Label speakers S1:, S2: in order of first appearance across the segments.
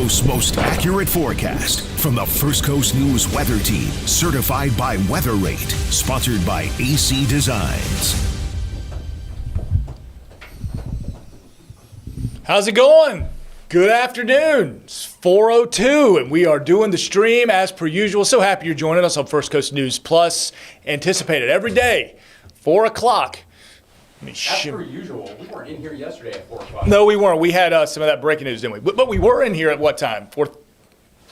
S1: Coast's most accurate forecast from the First Coast News Weather Team, certified by Weather Rate, sponsored by AC Designs.
S2: How's it going? Good afternoon. It's 4:02, and we are doing the stream as per usual. So happy you're joining us on First Coast News Plus. Anticipated every day, 4 o'clock.
S3: As per usual, we weren't in here yesterday at 4 o'clock.
S2: No, we weren't. We had some of that breaking news, didn't we? But we were in here at what time? 4.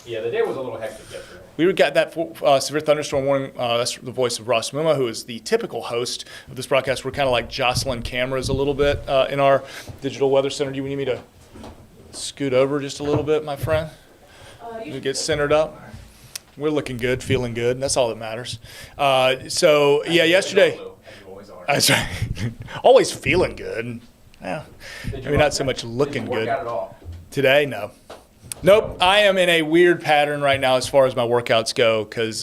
S3: Yeah, the day was a little hectic yesterday.
S2: We got that severe thunderstorm warning. That's the voice of Ross Muma, who is the typical host of this broadcast. We're kind of like jostling cameras a little bit in our digital weather center. Do you need me to scoot over just a little bit, my friend? You get centered up. We're looking good, feeling good. That's all that matters. Yesterday. That's right. Always feeling good. Yeah. Maybe not so much looking good.
S3: Did you work out at all?
S2: Today, no. Nope. I am in a weird pattern right now as far as my workouts go because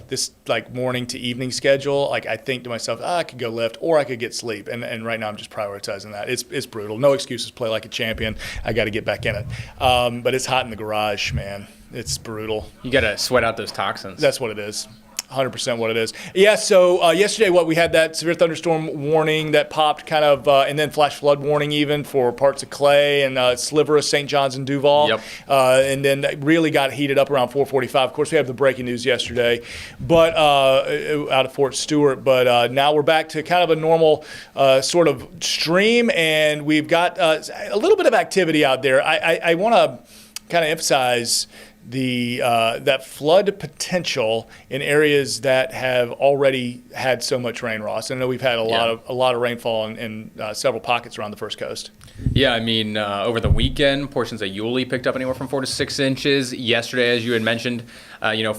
S2: this like morning to evening schedule, like I think to myself, I could go lift or I could get sleep. And right now I'm just prioritizing that. It's brutal. No excuses. Play like a champion. I got to get back in it. But it's hot in the garage, man. It's brutal.
S3: You got to sweat out those toxins.
S2: That's what it is. 100% what it is. Yeah, so yesterday we had that severe thunderstorm warning that popped kind of, and then flash flood warning even for parts of Clay and sliver of St. John's and Duval.
S3: Yep.
S2: And then that really got heated up around 4:45. Of course, we have the breaking news yesterday, but out of Fort Stewart. But now we're back to kind of a normal sort of stream, and we've got a little bit of activity out there. I want to kind of emphasize that flood potential in areas that have already had so much rain, Ross. I know we've had a lot of rainfall in several pockets around the First Coast.
S3: Yeah, I mean, over the weekend, portions of Yulee picked up anywhere from 4 to 6 inches. Yesterday, as you had mentioned,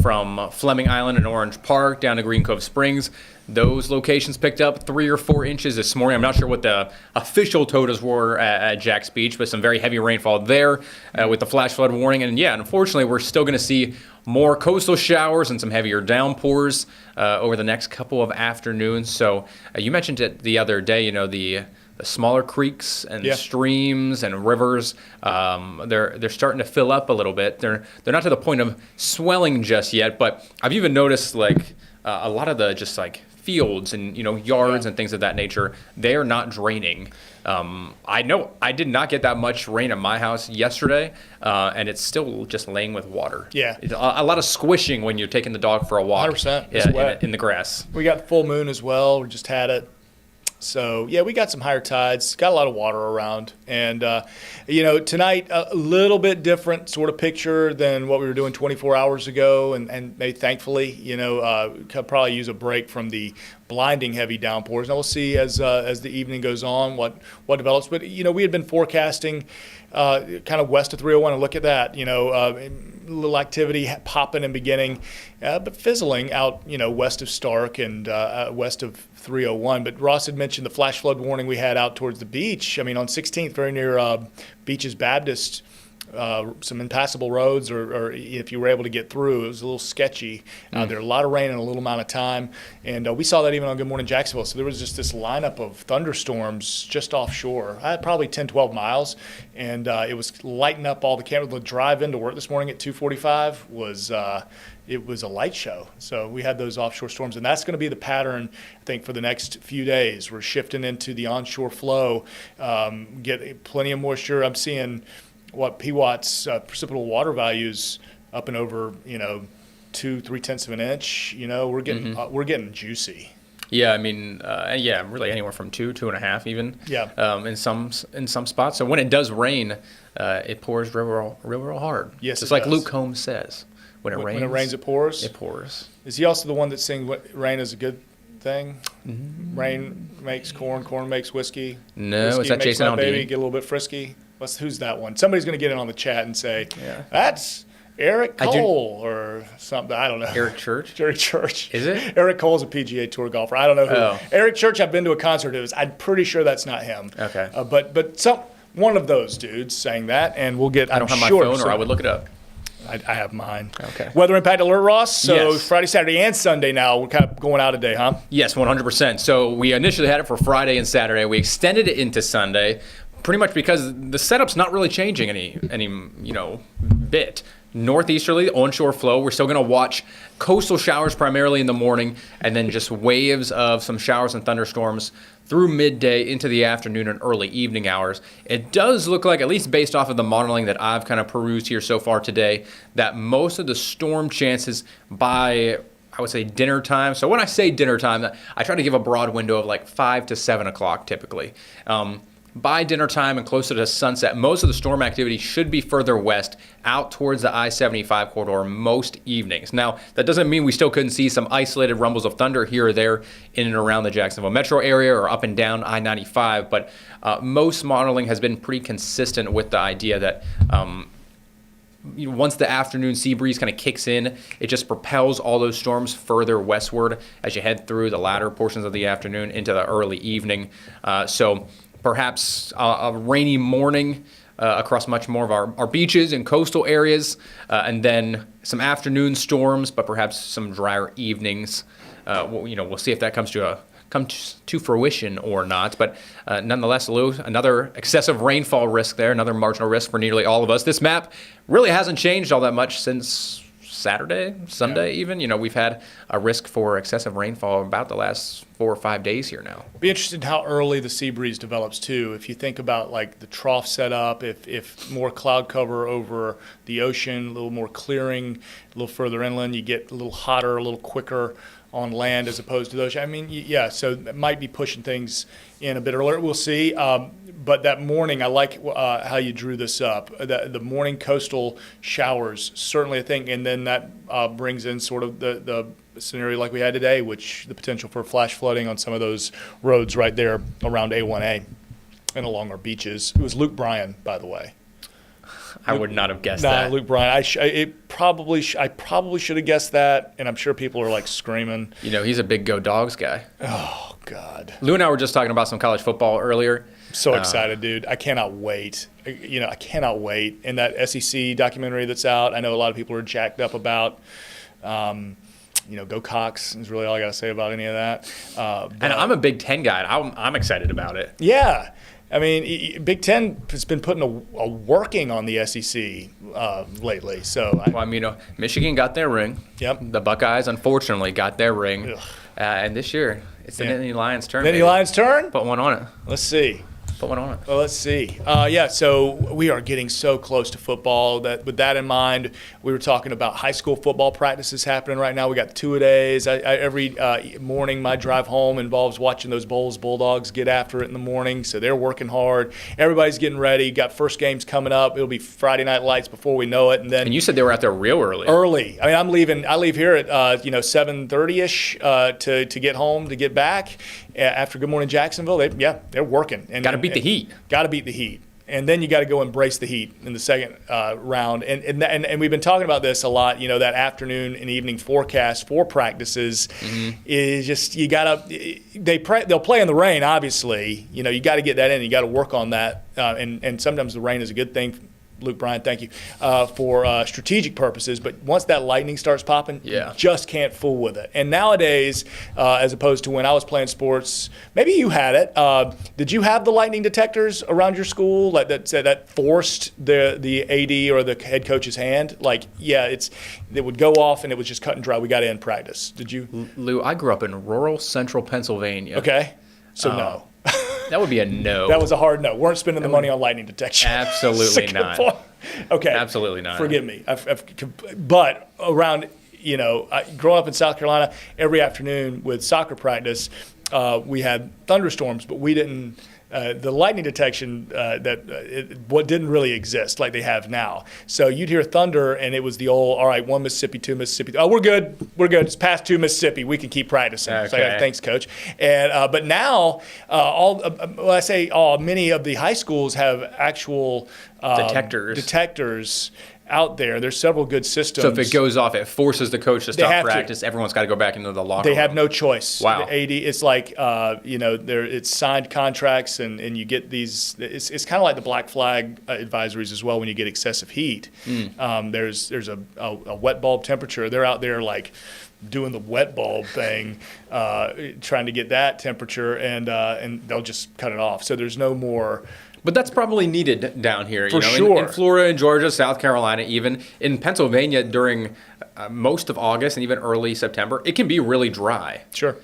S3: from Fleming Island and Orange Park down to Green Cove Springs, those locations picked up 3 or 4 inches this morning. I'm not sure what the official totals were at Jack's Beach, but some very heavy rainfall there with the flash flood warning. And yeah, unfortunately, we're still going to see more coastal showers and some heavier downpours over the next couple of afternoons. So you mentioned it the other day, the smaller creeks and streams and rivers, they're starting to fill up a little bit. They're not to the point of swelling just yet, but I've even noticed like a lot of the just like fields and yards and things of that nature, they are not draining. I know I did not get that much rain at my house yesterday, and it's still just laying with water.
S2: Yeah,
S3: it's a lot of squishing when you're taking the dog for a walk.
S2: 100%.
S3: In the grass.
S2: We got the full moon as well. We just had it. So, yeah, we got some higher tides, got a lot of water around. And, tonight, a little bit different sort of picture than what we were doing 24 hours ago. And they thankfully, could probably use a break from the blinding heavy downpours. Now, we'll see as the evening goes on what develops. But, we had been forecasting kind of west of 301, and look at that, little activity popping and beginning, but fizzling out, west of Stark and west of 301. But Ross had mentioned the flash flood warning we had out towards the beach. I mean, on 16th, very near Beaches Baptist, some impassable roads, or if you were able to get through, it was a little sketchy. There a lot of rain in a little amount of time, and we saw that even on Good Morning Jacksonville. So there was just this lineup of thunderstorms just offshore. I had probably 10, 12 miles, and it was lighting up all the cameras. The drive into work this morning at 2:45 was it was a light show. So we had those offshore storms, and that's going to be the pattern, I think, for the next few days. We're shifting into the onshore flow, get plenty of moisture. I'm seeing PWAT's precipitable water values up and over, 2-3 of an inch. We're getting juicy.
S3: Yeah, I mean, really anywhere from 2.5 even.
S2: Yeah.
S3: In some spots. So when it does rain, it pours real hard.
S2: Yes,
S3: just like Luke Combs says, when it rains,
S2: it pours.
S3: It pours.
S2: Is he also the one that's saying rain is a good thing? Mm-hmm. Rain makes corn makes whiskey.
S3: No,
S2: whiskey
S3: is that
S2: makes
S3: Jason
S2: my baby
S3: Aldean?
S2: get a little bit frisky. Who's that one? Somebody's going to get in on the chat and say, that's Eric Cole or something. I don't know.
S3: Eric Church?
S2: Eric Church.
S3: Is it?
S2: Eric Cole's a PGA Tour golfer. I don't know who.
S3: Oh.
S2: Eric Church, I've been to a concert of his. I'm pretty sure that's not him.
S3: Okay.
S2: But one of those dudes saying that, and we'll get.
S3: I don't have my phone, or I would look it up.
S2: I have mine.
S3: Okay.
S2: Weather impact alert, Ross. So
S3: yes.
S2: Friday, Saturday, and Sunday now. We're kind of going out a day, huh?
S3: Yes, 100%. So we initially had it for Friday and Saturday. We extended it into Sunday, pretty much because the setup's not really changing any bit. Northeasterly, onshore flow, we're still going to watch coastal showers primarily in the morning, and then just waves of some showers and thunderstorms through midday into the afternoon and early evening hours. It does look like, at least based off of the modeling that I've kind of perused here so far today, that most of the storm chances by, I would say, dinner time. So when I say dinner time, I try to give a broad window of like 5 to 7 o'clock typically. By dinner time and closer to sunset, most of the storm activity should be further west out towards the I-75 corridor most evenings. Now, that doesn't mean we still couldn't see some isolated rumbles of thunder here or there in and around the Jacksonville metro area or up and down I-95, but most modeling has been pretty consistent with the idea that once the afternoon sea breeze kind of kicks in, it just propels all those storms further westward as you head through the latter portions of the afternoon into the early evening. So perhaps a rainy morning across much more of our beaches and coastal areas, and then some afternoon storms, but perhaps some drier evenings. We'll see if that comes to fruition or not. But nonetheless, Lew, another excessive rainfall risk there, another marginal risk for nearly all of us. This map really hasn't changed all that much since Saturday, Sunday even. We've had a risk for excessive rainfall about the last 4 or 5 days here now.
S2: Be interested in how early the sea breeze develops too. If you think about like the trough setup, if more cloud cover over the ocean, a little more clearing, a little further inland, you get a little hotter, a little quicker on land as opposed to the ocean. I mean, yeah, so it might be pushing things in a bit earlier. We'll see. But that morning, I like how you drew this up. The morning coastal showers, certainly a thing. And then that brings in sort of the scenario like we had today, which the potential for flash flooding on some of those roads right there around A1A and along our beaches. It was Luke Bryan, by the way.
S3: I would not have guessed that.
S2: Luke Bryan. I probably should have guessed that, and I'm sure people are like screaming.
S3: He's a big Go Dogs guy.
S2: Oh, God.
S3: Lew and I were just talking about some college football earlier.
S2: So excited, dude. I cannot wait. I cannot wait. And that SEC documentary that's out, I know a lot of people are jacked up about. Go Cox is really all I got to say about any of that.
S3: And I'm a Big Ten guy. I'm excited about it.
S2: Yeah. I mean, Big Ten has been putting a working on the SEC lately. So,
S3: Michigan got their ring.
S2: Yep.
S3: The Buckeyes, unfortunately, got their ring. And this year, it's the Nittany Lions' turn.
S2: Nittany Lions' turn?
S3: Put one on it.
S2: Let's see.
S3: Put one on it.
S2: Well, let's see. So we are getting so close to football. That with that in mind, we were talking about high school football practices happening right now. We got two-a-days. Every morning, my drive home involves watching those Bulldogs get after it in the morning. So they're working hard. Everybody's getting ready. Got first games coming up. It'll be Friday Night Lights before we know it. And
S3: you said they were out there real early.
S2: Early. I mean, I leave here at 7:30ish to get home to get back after Good Morning Jacksonville. They're working.
S3: Got to beat the heat.
S2: Got to beat the heat. And then you got to go embrace the heat in the second round. And we've been talking about this a lot. That afternoon and evening forecast for practices is just they'll play in the rain. Obviously, you got to get that in. You got to work on that. And sometimes the rain is a good thing. Luke Bryan, thank you, for strategic purposes. But once that lightning starts popping, you just can't fool with it. And nowadays, as opposed to when I was playing sports, maybe you had it. Did you have the lightning detectors around your school that forced the AD or the head coach's hand? It would go off and it was just cut and dry. We got to end practice. Did you?
S3: Lou, I grew up in rural central Pennsylvania.
S2: Okay, so no.
S3: That would be a no.
S2: That was a hard no. Weren't spending the money on lightning detection.
S3: Absolutely not.
S2: Okay.
S3: Absolutely not.
S2: Forgive me. But around, growing up in South Carolina, every afternoon with soccer practice, we had thunderstorms, but we didn't. The lightning detection what didn't really exist like they have now. So you'd hear thunder, and it was the old, all right, 1 Mississippi, 2 Mississippi. Oh, we're good. It's past 2 Mississippi. We can keep practicing.
S3: Okay.
S2: So thanks, coach. And but now many of the high schools have actual detectors out there. There's several good systems.
S3: So if it goes off, it forces the coach to stop practice. Everyone's got to go back into the locker room.
S2: They have no choice.
S3: Wow.
S2: The AD, it's like, it's signed contracts and you get these, it's kind of like the black flag advisories as well when you get excessive heat. There's a wet bulb temperature. They're out there like doing the wet bulb thing, trying to get that temperature, and they'll just cut it off. So there's no more.
S3: But that's probably needed down here.
S2: For sure.
S3: In Florida and Georgia, South Carolina, even in Pennsylvania during most of August and even early September, it can be really dry.
S2: Sure.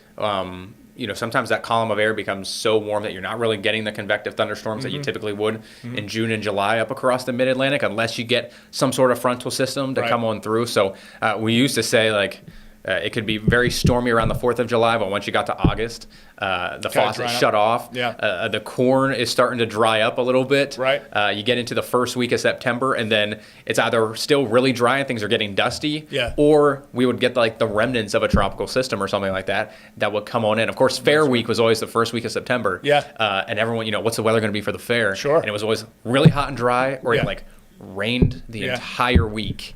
S3: Sometimes that column of air becomes so warm that you're not really getting the convective thunderstorms that you typically would in June and July up across the mid-Atlantic, unless you get some sort of frontal system to come on through. So we used to say, like, it could be very stormy around the 4th of July, but once you got to August, the faucet shut off.
S2: Yeah.
S3: The corn is starting to dry up a little bit.
S2: Right.
S3: You get into the first week of September, and then it's either still really dry and things are getting dusty, or we would get like the remnants of a tropical system or something like that would come on in. Of course, Fair Week was always the first week of September.
S2: Yeah.
S3: And everyone, what's the weather going to be for the fair?
S2: Sure.
S3: And it was always really hot and dry, or it like rained the entire week.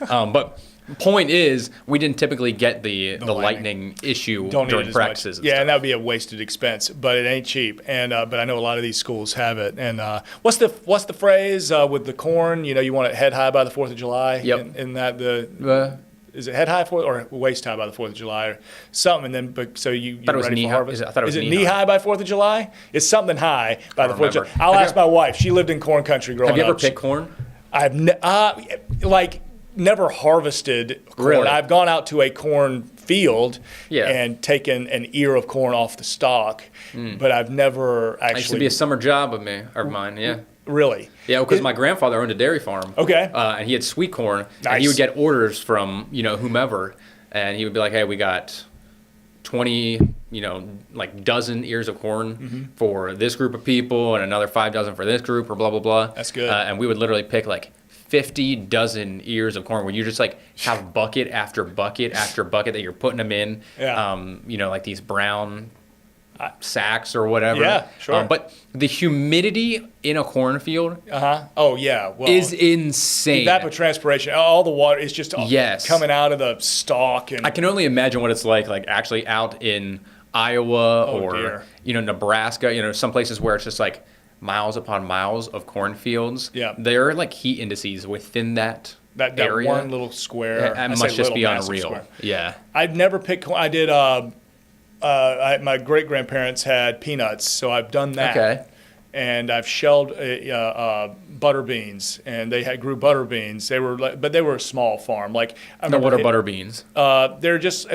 S3: But point is, we didn't typically get the lightning issue during practices.
S2: And that would be a wasted expense, but it ain't cheap. And but I know a lot of these schools have it. And what's the phrase with the corn? You want it head high by the 4th of July.
S3: Yep.
S2: In that is it head high or waist high by the 4th of July or something? And then so you're ready for harvest.
S3: I thought it was
S2: knee high by 4th of July? It's something high by the 4th of July. I'll ask my wife. She lived in corn country growing up.
S3: Have you ever picked corn?
S2: I've never harvested corn.
S3: Really?
S2: I've gone out to a corn field
S3: Yeah.
S2: and taken an ear of corn off the stalk, but I've never actually.
S3: It used to be a summer job of mine, yeah.
S2: Really?
S3: Yeah, because my grandfather owned a dairy farm.
S2: Okay.
S3: And he had sweet corn,
S2: Nice.
S3: and he would get orders from, whomever, and he would be like, hey, we got 20, dozen ears of corn for this group of people and another 5 dozen for this group or blah, blah, blah.
S2: That's good.
S3: And we would literally pick 50 dozen ears of corn where you just have bucket after bucket after bucket that you're putting them in, like these brown sacks or whatever.
S2: Yeah, sure.
S3: But the humidity in a cornfield
S2: Oh, yeah. Well,
S3: is insane.
S2: evapotranspiration, all the water is just coming out of the stalk. And
S3: I can only imagine what it's like actually out in Iowa or, Nebraska, some places where it's just miles upon miles of cornfields.
S2: Yeah.
S3: There are heat indices within that area.
S2: one little square.
S3: It must just be unreal.
S2: Square.
S3: Yeah.
S2: I've never picked corn. I did, my great-grandparents had peanuts, so I've done that.
S3: Okay.
S2: And I've shelled butter beans, and grew butter beans. They were but they were a small farm.
S3: What are butter beans?
S2: They're just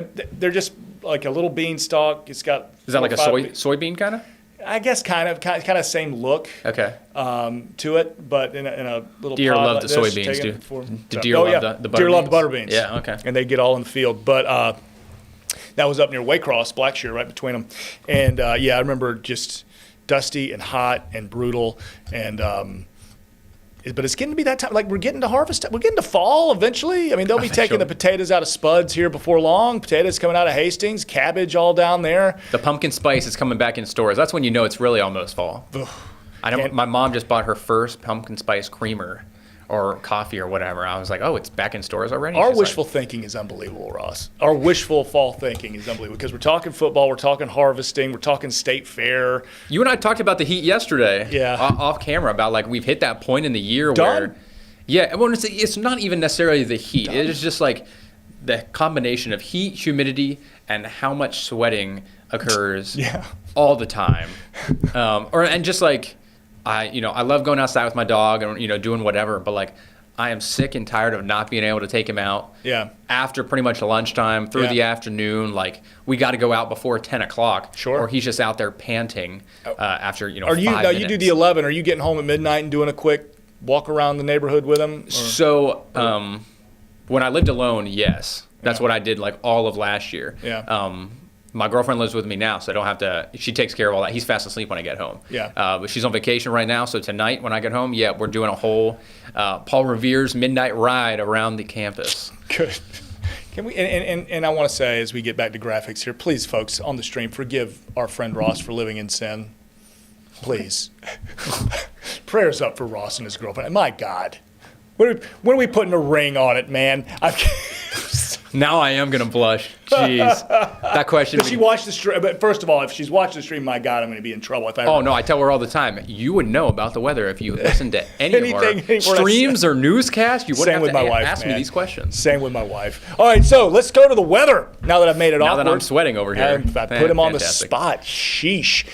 S2: like a little bean stalk. It's got.
S3: Is that like a soybean kind of?
S2: I guess kind of same look.
S3: Okay.
S2: To it, but in a little.
S3: Deer
S2: pod
S3: love
S2: like
S3: the
S2: this,
S3: soybeans,
S2: taken
S3: do.
S2: for-
S3: Do
S2: so-
S3: deer
S2: oh,
S3: love
S2: yeah.
S3: the butter
S2: Deer love
S3: beans?
S2: the butter beans.
S3: Yeah. Okay.
S2: And they get all in the field, but that was up near Waycross, Blackshear, right between them, and I remember just dusty and hot and brutal, and but it's getting to be that time. We're getting to harvest. We're getting to fall eventually. I mean, they'll be taking the potatoes out of spuds here before long. Potatoes coming out of Hastings, cabbage all down there.
S3: The pumpkin spice is coming back in stores. That's when you know it's really almost fall. I know my mom just bought her first pumpkin spice creamer or coffee or whatever. I was like, oh, it's back in stores already?
S2: Our
S3: She's
S2: wishful thinking is unbelievable, Ross. Our wishful fall thinking is unbelievable because we're talking football, we're talking harvesting, we're talking state fair.
S3: You and I talked about the heat yesterday.
S2: Yeah.
S3: Off camera about we've hit that point in the year
S2: Done?
S3: where, it's not even necessarily the heat. It is just the combination of heat, humidity, and how much sweating occurs all the time. I love going outside with my dog and, doing whatever, but I am sick and tired of not being able to take him out.
S2: Yeah.
S3: After pretty much lunchtime through the afternoon, we got to go out before 10 o'clock.
S2: Sure.
S3: Or he's just out there panting after,
S2: Are you
S3: 5
S2: now?
S3: minutes.
S2: You do the 11. Are you getting home at midnight and doing a quick walk around the neighborhood with him?
S3: So when I lived alone, yes, that's what I did all of last year.
S2: Yeah.
S3: My girlfriend lives with me now, so I don't have to. She takes care of all that. He's fast asleep when I get home.
S2: Yeah.
S3: But she's on vacation right now, so tonight when I get home, we're doing a whole Paul Revere's midnight ride around the campus.
S2: Good. Can we? And I want to say, as we get back to graphics here, please, folks on the stream, forgive our friend Ross for living in sin. Please. Prayers up for Ross and his girlfriend. My God, when are we putting a ring on it, man?
S3: Now I am going to blush. Jeez. That question.
S2: But she watched the stream. But first of all, if she's watching the stream, my God, I'm going to be in trouble. If I
S3: Oh, no, I tell her all the time, you would know about the weather if you listened to any of our streams or newscasts. You wouldn't have to ask me these questions.
S2: Same with my wife. All right, so let's go to the weather now that I've made it awkward.
S3: Now that I'm sweating over here.
S2: I put him on the spot. Sheesh.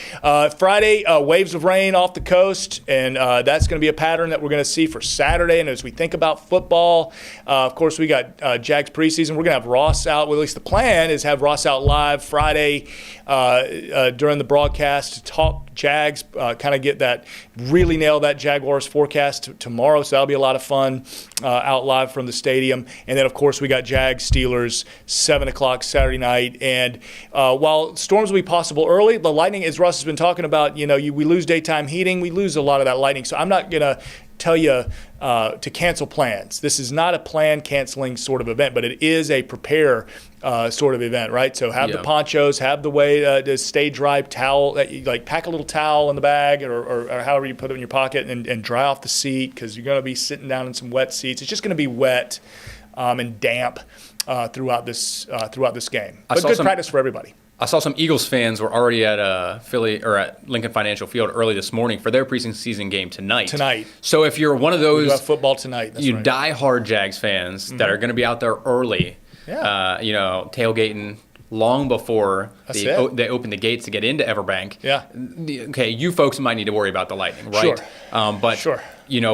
S2: Friday, waves of rain off the coast, and that's going to be a pattern that we're going to see for Saturday. And as we think about football, of course, we got Jags preseason. We're going to have Ross out. Well, at least the plan is have Ross out live Friday during the broadcast to talk Jags, kind of get that, really nail that Jaguars forecast tomorrow. So that'll be a lot of fun out live from the stadium. And then, of course, we got Jags Steelers 7 o'clock Saturday night. And while storms will be possible early, the lightning, as Russ has been talking about, we lose daytime heating. We lose a lot of that lightning. So I'm not going to tell you to cancel plans. This is not a plan canceling sort of event, but it is a prepare sort of event, right? So have the ponchos, have the way to stay dry towel, like pack a little towel in the bag or however you put it in your pocket and dry off the seat because you're going to be sitting down in some wet seats. It's just going to be wet and damp throughout this game. But good practice for everybody.
S3: I saw some Eagles fans were already at Philly or at Lincoln Financial Field early this morning for their preseason game tonight. So if you're one of those,
S2: we have football tonight. That's right.
S3: Die-hard Jags fans that are going to be out there early, tailgating long before they open the gates to get into Everbank.
S2: Yeah.
S3: Okay, you folks might need to worry about the lightning, right?
S2: Sure.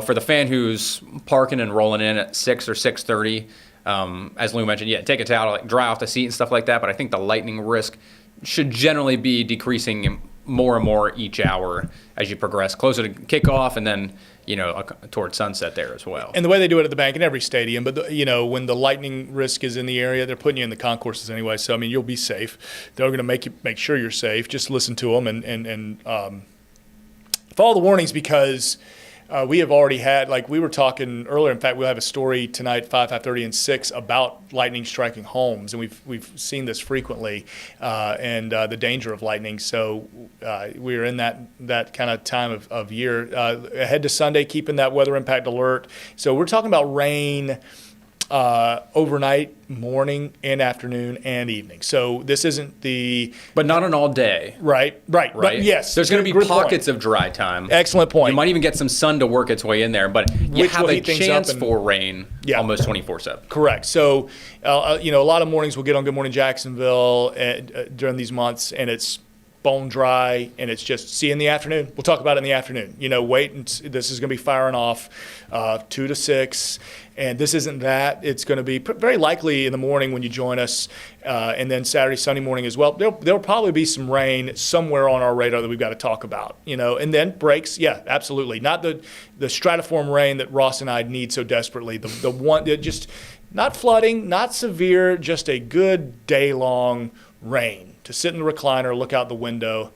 S3: For the fan who's parking and rolling in at 6 or 6:30. As Lew mentioned, take a towel, dry off the seat and stuff like that. But I think the lightning risk should generally be decreasing more and more each hour as you progress closer to kickoff and then, towards sunset there as well.
S2: And the way they do it at the bank in every stadium, but when the lightning risk is in the area, they're putting you in the concourses anyway. So, you'll be safe. They're going to make sure you're safe. Just listen to them and follow the warnings because we have already had, like we were talking earlier, in fact, we'll have a story tonight, 5:30, and 6 about lightning striking homes, and we've seen this frequently, and the danger of lightning. So we're in that kind of time of year. Ahead to Sunday, keeping that weather impact alert. So we're talking about rain overnight, morning and afternoon and evening. So this isn't
S3: but not an all day.
S2: Right. But yes.
S3: There's going to be pockets of dry time.
S2: Excellent point.
S3: You might even get some sun to work its way in there, but you have a chance for rain almost 24/7.
S2: Correct. So, a lot of mornings we'll get on Good Morning Jacksonville during these months, and it's bone dry, and it's just see in the afternoon. We'll talk about it in the afternoon. Wait, and this is going to be firing off 2 to 6. And this isn't that. It's going to be very likely in the morning when you join us, and then Saturday, Sunday morning as well. There'll probably be some rain somewhere on our radar that we've got to talk about, And then breaks, absolutely. Not the stratiform rain that Ross and I need so desperately. The one that just not flooding, not severe, just a good day-long rain to sit in the recliner, look out the window,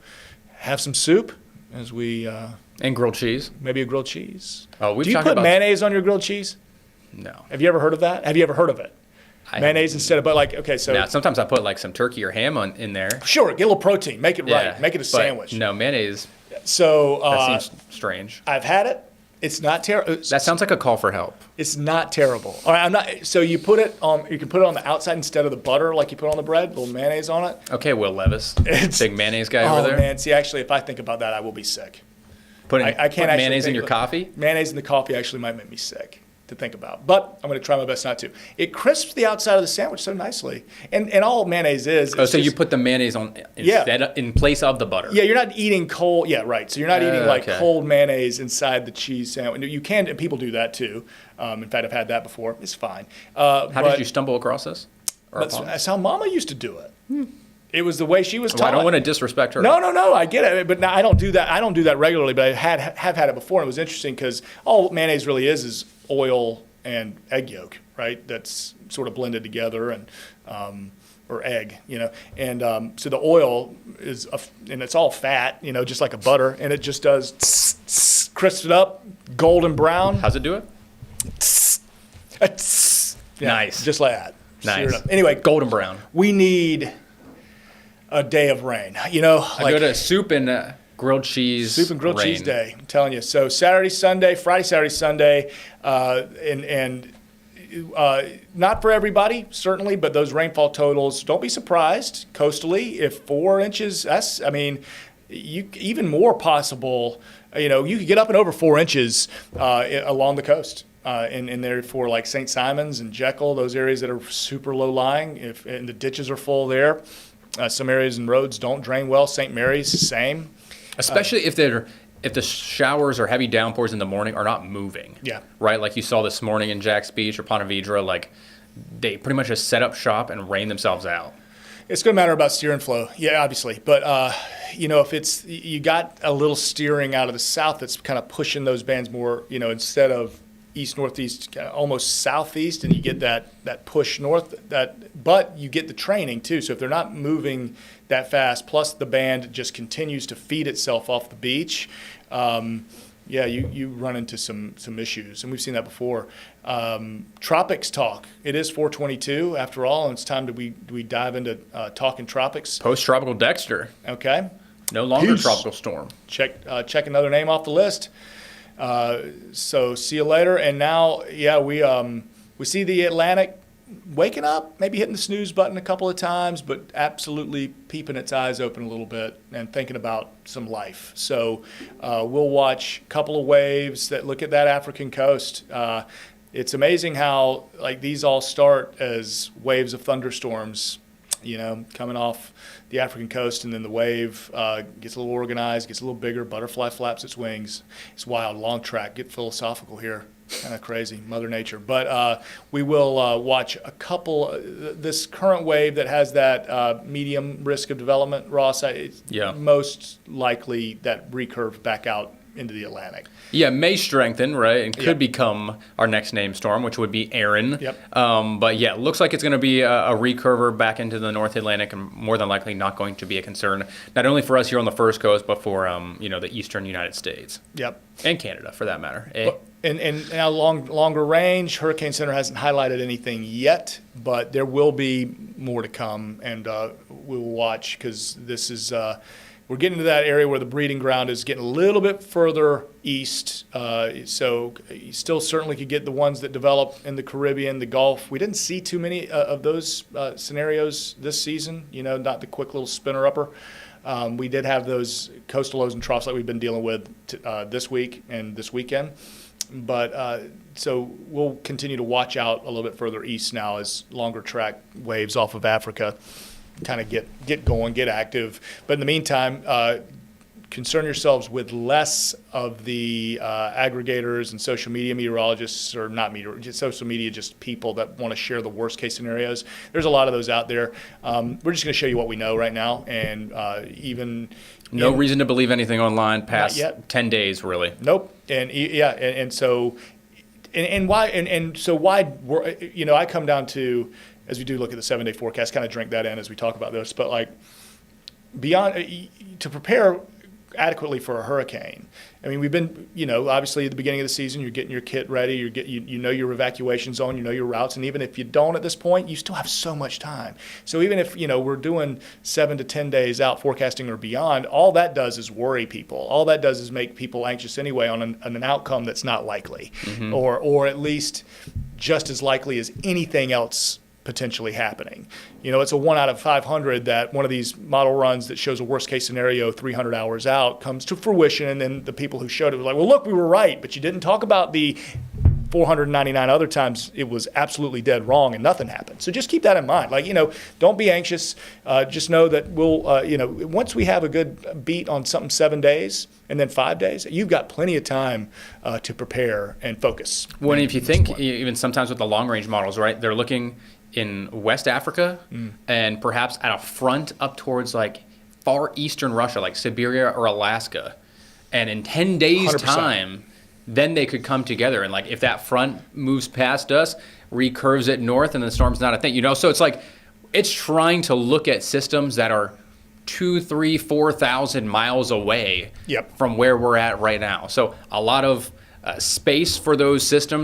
S2: have some soup as we
S3: and grilled cheese,
S2: maybe a grilled cheese.
S3: Oh,
S2: do you put mayonnaise on your grilled cheese?
S3: No.
S2: Have you ever heard of that? Have you ever heard of it? Mayonnaise instead of, so.
S3: Sometimes I put some turkey or ham in there.
S2: Sure, get a little protein. Make it right. Make it a sandwich.
S3: No, mayonnaise.
S2: So.
S3: That seems strange.
S2: I've had it. It's not terrible.
S3: That sounds like a call for help.
S2: It's not terrible. All right, I'm not. So you put it on. You can put it on the outside instead of the butter, like you put on the bread. A little mayonnaise on it.
S3: Okay, Will Levis, big mayonnaise guy over there.
S2: Oh man, see, actually, if I think about that, I will be sick.
S3: I can't mayonnaise in your coffee.
S2: Mayonnaise in the coffee actually might make me sick to think about, but I'm going to try my best not to. It crisps the outside of the sandwich so nicely, and all mayonnaise is.
S3: Oh, so you put the mayonnaise on in place of the butter.
S2: Yeah, you're not eating cold. Yeah, right. So you're not eating cold mayonnaise inside the cheese sandwich. You can, and people do that too. In fact, I've had that before. It's fine.
S3: How did you stumble across this?
S2: That's how Mama used to do it. It was the way she was taught.
S3: I don't want to disrespect her.
S2: No. I get it, but now I don't do that. I don't do that regularly, but I have had it before, and it was interesting because all mayonnaise really is oil and egg yolk, right? That's sort of blended together, and or egg, And so the oil is, and it's all fat, just like a butter, and it just does crisp it up, golden brown.
S3: How's it do it? Nice,
S2: just like that.
S3: Nice.
S2: Anyway,
S3: golden brown.
S2: We need a day of rain.
S3: I go to soup and grilled cheese.
S2: Soup and grilled cheese day. I'm telling you. So Friday, Saturday, Sunday, and not for everybody, certainly, but those rainfall totals, don't be surprised coastally if 4 inches, even more possible. You could get up and over 4 inches along the coast. In there for like St. Simon's and Jekyll, those areas that are super low lying, and the ditches are full there. Some areas and roads don't drain well. St. Mary's, same.
S3: Especially if the showers or heavy downpours in the morning are not moving.
S2: Yeah.
S3: Right? Like you saw this morning in Jack's Beach or Ponte Vedra, like they pretty much just set up shop and rain themselves out.
S2: It's going to matter about steer and flow, yeah, obviously. But, if you got a little steering out of the south that's kind of pushing those bands more, instead of east-northeast, almost southeast, and you get that push north, but you get the training too. So if they're not moving that fast, plus the band just continues to feed itself off the beach, you run into some issues, and we've seen that before. Tropics talk. It is 422 after all, and it's time we dive into talking tropics.
S3: Post-tropical Dexter.
S2: Okay.
S3: No longer
S2: Peace.
S3: tropical storm.
S2: Check another name off the list. So see you later. And now, we see the Atlantic waking up, maybe hitting the snooze button a couple of times, but absolutely peeping its eyes open a little bit and thinking about some life. So we'll watch a couple of waves that look at that African coast. It's amazing how these all start as waves of thunderstorms, coming off the African coast, and then the wave gets a little organized, gets a little bigger, butterfly flaps its wings. It's wild, long track, get philosophical here, kind of crazy, Mother Nature. But we will watch a couple, this current wave that has that medium risk of development, Ross, it's most likely that recurve back out into the Atlantic.
S3: Yeah, may strengthen, right, and could become our next named storm, which would be Aaron.
S2: Yep.
S3: But yeah, it looks like it's going to be a recurver back into the North Atlantic, and more than likely not going to be a concern, not only for us here on the First Coast, but for the eastern United States.
S2: Yep.
S3: And Canada, for that matter.
S2: And now longer range, Hurricane Center hasn't highlighted anything yet, but there will be more to come, and we will watch, because this is we're getting to that area where the breeding ground is getting a little bit further east. So you still certainly could get the ones that develop in the Caribbean, the Gulf. We didn't see too many of those scenarios this season, not the quick little spinner-upper. We did have those coastal lows and troughs like we've been dealing with this week and this weekend. But so we'll continue to watch out a little bit further east now as longer track waves off of Africa kind of get going, get active. But in the meantime, concern yourselves with less of the aggregators and social media meteorologists, or not meteorologists, social media, just people that want to share the worst case scenarios. There's a lot of those out there. We're just going to show you what we know right now, and
S3: no reason to believe anything online past 10 days, really.
S2: Nope. And so why I come down to, as we do look at the 7-day forecast, kind of drink that in as we talk about this, but beyond to prepare adequately for a hurricane. I mean, we've been, obviously at the beginning of the season, you're getting your kit ready, your evacuation zone, your routes, and even if you don't at this point, you still have so much time. So even if, we're doing 7 to 10 days out forecasting or beyond, all that does is worry people. All that does is make people anxious anyway on an outcome that's not likely, or at least just as likely as anything else potentially happening. It's a 1 out of 500 that one of these model runs that shows a worst case scenario 300 hours out comes to fruition, and then the people who showed it were like, well, look, we were right, but you didn't talk about the 499 other times it was absolutely dead wrong and nothing happened. So just keep that in mind. Don't be anxious. Just know that we'll, once we have a good beat on something 7 days and then 5 days, you've got plenty of time to prepare and focus.
S3: Well, if you think, even sometimes with the long range models, right, they're looking in West Africa and perhaps at a front up towards far eastern Russia, like Siberia or Alaska. And in 10 days
S2: 100%.
S3: time, then they could come together. And if that front moves past us, recurves it north, and the storm's not a thing, so it's it's trying to look at systems that are 2,000, 3,000, 4,000 miles away from where we're at right now. So a lot of space for those systems